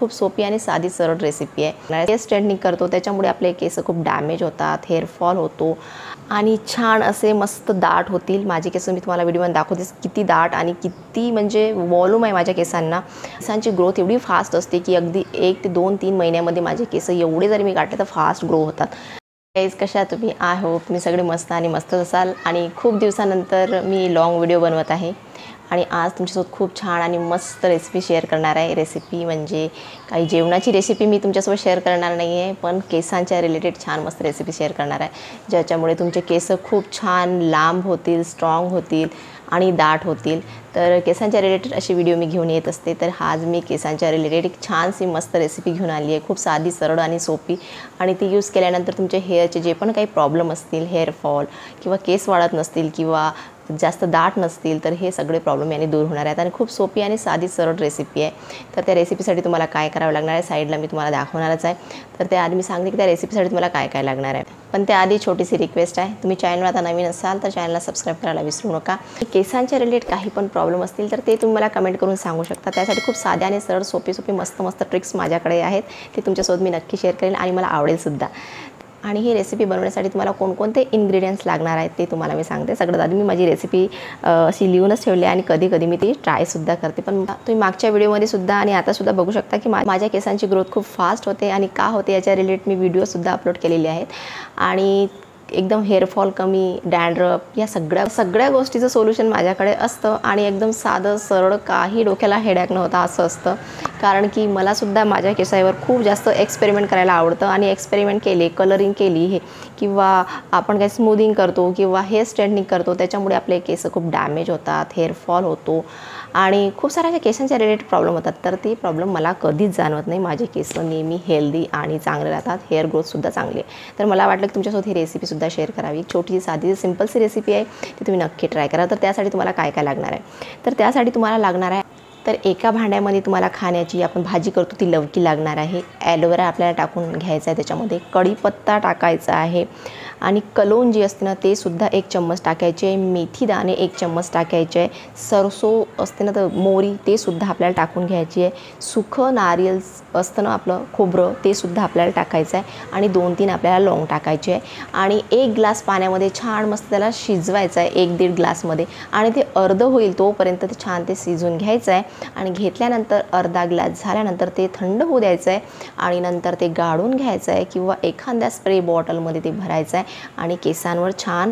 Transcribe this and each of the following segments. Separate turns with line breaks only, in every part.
खूप सोपी आणि साधी सरळ रेसिपी आहे। केस स्ट्रेटनिंग करतो त्याच्यामुळे आपले केस खूप डॅमेज होतात, हेअर फॉल होतो आणि छान असे मस्त दाट होतील। माझे केस मी तुम्हाला व्हिडिओमध्ये दाखवते किती दाट आणि किती म्हणजे वॉल्यूम आहे माझ्या केसांना। केसांची ग्रोथ एवढी फास्ट असते की अगदी 1 ते 2-3 महिन्यामध्ये माझे केस एवढे जरी मी काढले तर फास्ट ग्रो होतात। गाइस कशा आहात तुम्ही? आय होप तुम्ही सगळे मस्त आणि मस्तच असाल आणि खूप दिवसानंतर मी लॉंग व्हिडिओ बनवत आहे आणि आज तुमच्यासोबत खूप छान आणि मस्त रेसिपी शेअर करणार आहे। रेसिपी म्हणजे काही जेवणाची रेसिपी मी तुमच्यासोबत शेअर करणार नाही आहे, पण केसांच्या रिलेटेड छान मस्त रेसिपी शेअर करणार आहे, ज्याच्यामुळे तुमचे केस खूप छान लांब होतील, स्ट्रॉंग होतील आणि दाट होतील। तर केसांच्या रिलेटेड अशी व्हिडिओ मी घेऊन येत असते। तर आज मी केसांच्या रिलेटेड एक छानशी मस्त रेसिपी घेऊन आली आहे, खूप साधी सरळ आणि सोपी, आणि ती यूज केल्यानंतर तुमचे हेअरचे जे पण काही प्रॉब्लेम असतील, हेअर फॉल किंवा केस वाढत नसतील किंवा जास्त दाट नसतील, तर हे सगळे प्रॉब्लेम याने दूर होणार आहेत आणि खूप सोपी आणि साधी सरळ रेसिपी आहे। तर त्या रेसिपीसाठी तुम्हाला काय करावं लागणार आहे साईडला मी तुम्हाला दाखवणारच आहे। तर त्याआधी मी सांगते की त्या रेसिपीसाठी तुम्हाला काय काय लागणार आहे, पण त्याआधी छोटीशी रिक्वेस्ट आहे, तुम्ही चॅनलवर आता नवीन असाल तर चॅनलला सबस्क्राईब करायला विसरू नका। केसांच्या रिलेटेड काही पण प्रॉब्लेम असतील तर ते तुम्ही मला कमेंट करून सांगू शकता। त्यासाठी खूप साध्या आणि सरळ सोपी मस्त मस्त ट्रिक्स माझ्याकडे आहेत, ते तुमच्यासोबत मी नक्की शेअर करेन आणि मला आवडेल सुद्धा। आणि ही रेसिपी बनवण्यासाठी तुम्हाला कोणकोणते इन्ग्रेडियंट्स लागणार आहेत ते तुम्हाला मी सांगते। सगळ्यात आधी मी माझी रेसिपी अशी लिहूनच ठेवली आणि कधी कधी मी ती ट्रायसुद्धा करते, पण तुम्ही मागच्या व्हिडिओमध्ये सुद्धा आणि आतासुद्धा बघू शकता की माझ्या केसांची ग्रोथ खूप फास्ट होते आणि का होते याच्या रिलेटेड मी व्हिडिओसुद्धा अपलोड केलेले आहेत आणि एकदम हेअरफॉल कमी, डॅन्ड्रफ या सगळ्या गोष्टीचं सोल्युशन माझ्याकडे असतं आणि एकदम साधं सरळ, काही डोक्याला हेडॅक नव्हता असं असतं। कारण की मलासुद्धा माझ्या केसावर खूप जास्त एक्सपेरिमेंट करायला आवडतं आणि एक्सपेरिमेंट केले, कलरिंग केली हे किंवा आपण काही स्मूदिंग करतो किंवा हेअर स्ट्रेटनिंग करतो, त्याच्यामुळे आपले केस खूप डॅमेज होतात, हेअर फॉल होतो आणि खूप साऱ्या केसांच्या रिलेटेड प्रॉब्लेम होतात। तर ते प्रॉब्लेम मला कधीच जाणवत नाही, माझे केस नेहमी हेल्दी आणि चांगले राहतात, हेअर ग्रोथसुद्धा चांगली आहे। तर मला वाटलं की तुमच्यासोबत ही रेसिपीसुद्धा शेअर करावी। एक छोटीशी साधी सिंपलशी रेसिपी आहे, ती तुम्ही नक्की ट्राय करा। तर त्यासाठी तुम्हाला काय काय लागणार आहे, तर त्यासाठी तुम्हाला लागणार आहे, तर एका भांड्यामध्ये तुम्हाला खाण्याची आपण भाजी करतो ती लवकी लागणार आहे, ॲलोवेरा आपल्याला टाकून घ्यायचा आहे, त्याच्यामध्ये कढीपत्ता टाकायचा आहे आणि कलोंज जी असते ना ते सुद्धा 1 चम्मच टाकायचे आहे, मेथी दाणे 1 चम्मच टाकायचे आहे, सरसो असते ना तर मोहरी ते सुद्धा आपल्याला टाकून घ्यायची आहे, सुखं नारियल असतं ना आपलं खोबरं ते सुद्धा आपल्याला टाकायचं आहे आणि 2-3 आपल्याला लवंग टाकायचे आहे आणि 1 ग्लास पाण्यामध्ये छान मस्त त्याला शिजवायचं आहे, 1-1.5 ग्लासमध्ये, आणि ते अर्ध होईल तोपर्यंत ते छान ते शिजवून घ्यायचं आहे आणि घेतल्यानंतर अर्धा ग्लास झाल्यानंतर ते थंड होऊ द्यायचं आहे आणि नंतर ते गाळून घ्यायचं आहे किंवा एखाद्या स्प्रे बॉटलमध्ये ते भरायचं आहे आणि केसांवर छान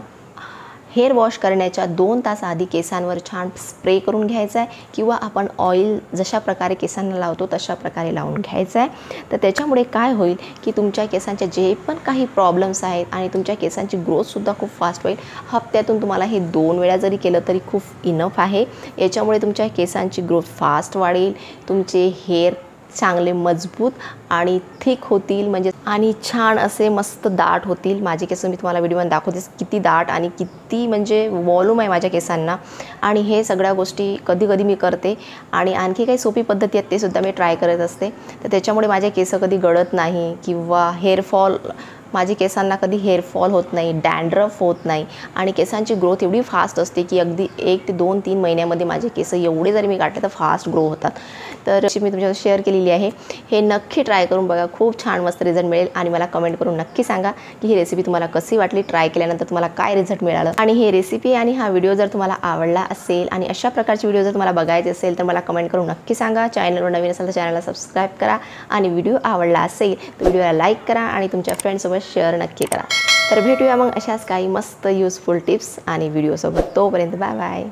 हेअर वॉश करण्याच्या 2 तास आधी केसांवर छान स्प्रे करून घ्यायचा आहे किंवा आपण ऑइल जशा प्रकारे केसांना लावतो तशा प्रकारे लावून घ्यायचं आहे। तर त्याच्यामुळे काय होईल की तुमच्या केसांचे जे पण काही प्रॉब्लेम्स आहेत आणि तुमच्या केसांची ग्रोथसुद्धा खूप फास्ट होईल। हप्त्यातून तुम्हाला हे 2 वेळा जरी केलं तरी खूप इनफ आहे। याच्यामुळे तुमच्या केसांची ग्रोथ फास्ट वाढेल, तुमचे हेअर चांगले मजबूत आणि थिक होतील, म्हणजे आणि छान असे मस्त दाट होतील। माझे केस मी तुम्हाला व्हिडिओमध्ये दाखवते किती दाट आणि किती म्हणजे वॉल्यूम आहे माझ्या केसांना, आणि हे सगळ्या गोष्टी कधी कधी मी करते आणि आणखी काही सोपी पद्धती आहेत ते सुद्धा मी ट्राय करत असते। तर त्याच्यामुळे माझे केस कधी गळत नाही किंवा हेअरफॉल, माझे केसांना कधी हेअर फॉल होत नाही, डॅन्ड्रफ होत नाही आणि केसांची ग्रोथ एवढी फास्ट असते की अगदी 1 ते 2-3 महिन्यामध्ये माझे केस एवढे जरी मी काढले तर फास्ट ग्रो होतात। तर अशी मी तुमच्यासोबत शेअर केलेली आहे, हे नक्की ट्राय करून बघा, खूप छान मस्त रिझल्ट मिळेल आणि मला कमेंट करून नक्की सांगा की ही रेसिपी तुम्हाला कशी वाटली, ट्राय केल्यानंतर तुम्हाला काय रिझल्ट मिळालं। आणि ही रेसिपी आणि हा व्हिडिओ जर तुम्हाला आवडला असेल आणि अशा प्रकारचे व्हिडिओ जर तुम्हाला बघायचे असेल तर मला कमेंट करून नक्की सांगा। चॅनलवर नवीन असेल तर चॅनलला सबस्क्राईब करा आणि व्हिडिओ आवडला असेल तर व्हिडिओला लाईक करा आणि तुमच्या फ्रेंड्ससोबत शेअर नक्की करा। तर भेटूया मग अशाच काही मस्त युजफुल टिप्स आणि व्हिडिओसोबत, तोपर्यंत बाय बाय।